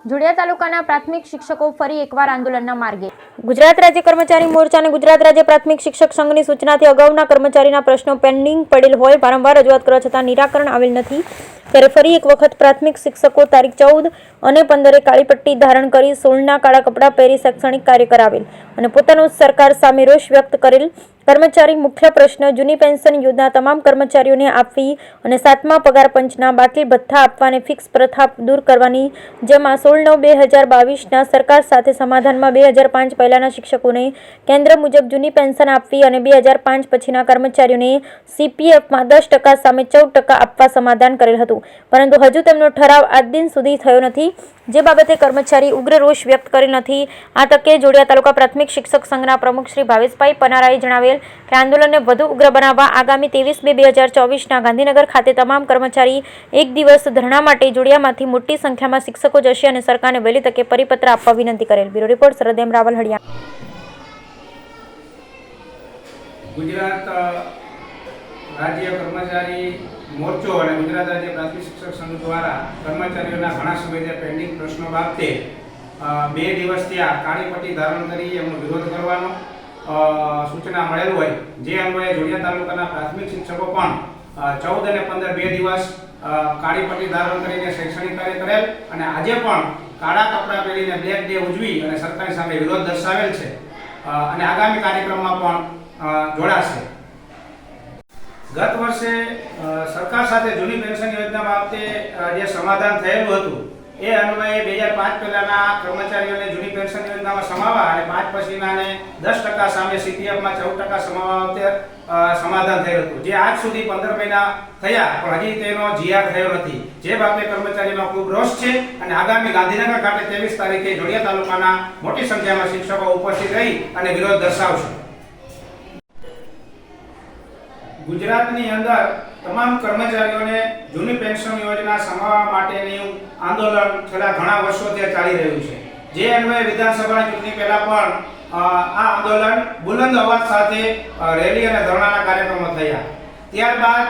જોડિયા તાલુકાના પ્રાથમિક શિક્ષકો ફરી એકવાર આંદોલનના માર્ગે। ગુજરાત રાજ્ય કર્મચારી મોરચા અને ગુજરાત રાજ્ય પ્રાથમિક શિક્ષક સંઘની સૂચનાથી અગાઉના કર્મચારીના પ્રશ્નો પેન્ડિંગ પડેલ હોય વારંવાર રજૂઆત કરવા છતાં નિરાકરણ આવેલ નથી, ત્યારે ફરી એક વખત પ્રાથમિક શિક્ષકો તારીખ 14 અને 15 કાળી પટ્ટી ધારણ કરી 16ના કાળા કપડાં પહેરી શૈક્ષણિક કાર્ય કરાવેલ અને પોતાનો સરકાર સામે રોષ વ્યક્ત કરેલ। કર્મચારી મુખ્ય પ્રશ્ન જૂની પેન્શન યોજના તમામ કર્મચારીઓને આપવી અને 7મા પગાર પંચના બાકી ભથ્થા આપવાને ફિક્સ પ્રથા દૂર કરવાની, જેમાં 16/9/2022ના સરકાર સાથે સમાધાનમાં 2005 પહેલાના શિક્ષકોને કેન્દ્ર મુજબ જૂની પેન્શન આપવી અને 2005 પછીના કર્મચારીઓને CPFમાં 10% સામે 14% આપવા સમાધાન કરેલ હતું, પરંતુ હજુ તેમનો ઠરાવ આજ દિન સુધી થયો નથી, જે બાબતે કર્મચારી ઉગ્ર રોષ વ્યક્ત કરેલ નથી। આ તકે જોડિયા તાલુકા પ્રાથમિક શિક્ષક સંઘના પ્રમુખ શ્રી ભાવેશભાઈ પનારાએ જણાવેલ કે આંદોલનને વધુ ઉગ્ર બનાવવા આગામી 23/2/2024ના ગાંધીનગર ખાતે તમામ કર્મચારી એક દિવસ ધરણા માટે જોડિયામાંથી મોટી સંખ્યામાં શિક્ષકો જશે અને સરકારને વહેલી તકે પરિપત્ર આપવા વિનંતી કરેલ। Bureau report સરદેમ Raval હળિયા। ગુજરાત રાજ્ય કર્મચારી મોરચો અને ગુજરાત રાજ્ય પ્રાથમિક શિક્ષક સંઘ દ્વારા કર્મચારીઓના ઘણા સમયથી પેન્ડિંગ પ્રશ્નો બાબતે 2 દિવસથી આ કાળી પટ્ટી ધારણ કરી એમનો વિરોધ કરવાનો સૂચના મળેલ હોય, જે અન્વયે જોડિયા તાલુકાના પ્રાથમિક શિક્ષકો પણ 14 અને 15 2 દિવસ કાળી પટ્ટી ધારણ કરીને શૈક્ષણિક કાર્ય કરેલ અને આજે પણ કાળા કપડાં પહેરીને બ્લેક ડે ઉજવી અને સરકારની સામે વિરોધ દર્શાવેલ છે અને આગામી કાર્યક્રમમાં પણ જોડાશે। ગત વર્ષે સરકાર સાથે જૂની પેન્શન યોજના બાબતે જે સમાધાન થયેલું હતું એ અન્વયે 2005 પહેલાના કર્મચારીઓને જૂની પેન્શન યોજનામાં સમાવવા અને 5 પછીનાને 10% સામે CPFમાં 14% સમાવવા બાબતે સમાધાન થયેલું હતું, જે આજ સુધી 15 મહિના થયા પણ હજી તેનો GR થયો નથી, જે બાબતે કર્મચારીમાં ખૂબ રોષ છે અને આગામી ગાંધીનગર ખાતે 23 તારીખે જોડિયા તાલુકાના મોટી સંખ્યામાં શિક્ષકો ઉપસ્થિત રહી અને વિરોધ દર્શાવશે। ગુજરાતની અંદર તમામ કર્મચારીઓને જૂની પેન્શન યોજના સમાવવા માટેનું આંદોલન છેલ્લા ઘણા વર્ષોથી ચાલી રહ્યું છે, જે અન્વયે વિધાનસભાની ચૂંટણી પહેલા પણ આ આંદોલન બુલંદ અવાજ સાથે રેલી અને ધરણાના કાર્યક્રમો થયા। ત્યારબાદ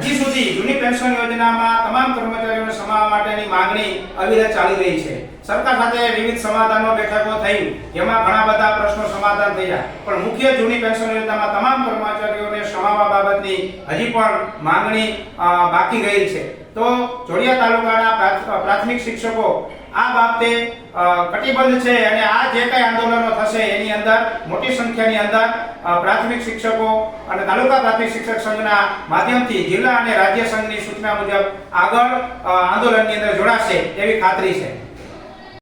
હજી સુધી જૂની પેન્શન યોજનામાં તમામ કર્મચારીઓને સમાવવા માટેની માંગણી અવિરત ચાલી રહી છે। સરકાર સાથે વિવિધ સમાધાનો બેઠકો થઈ, જેમાં ઘણા બધા પ્રશ્નો સમાધાન થયા, પણ મુખ્ય જૂની પેન્શન યોજનામાં તમામ કર્મચારીઓને સમાવવા બાબતની હજી પણ માંગણી બાકી રહી છે। તો જોડિયા તાલુકાના પ્રાથમિક શિક્ષકો આ બાબતે કટિબદ્ધ છે અને આ જે કંઈ આંદોલનો થશે એની અંદર મોટી સંખ્યાની અંદર પ્રાથમિક શિક્ષકો અને તાલુકા પ્રાથમિક શિક્ષક સંઘના માધ્યમથી જિલ્લા અને રાજ્ય સંઘની સૂચના મુજબ આગળ આંદોલનની અંદર જોડાશે એવી ખાતરી છે।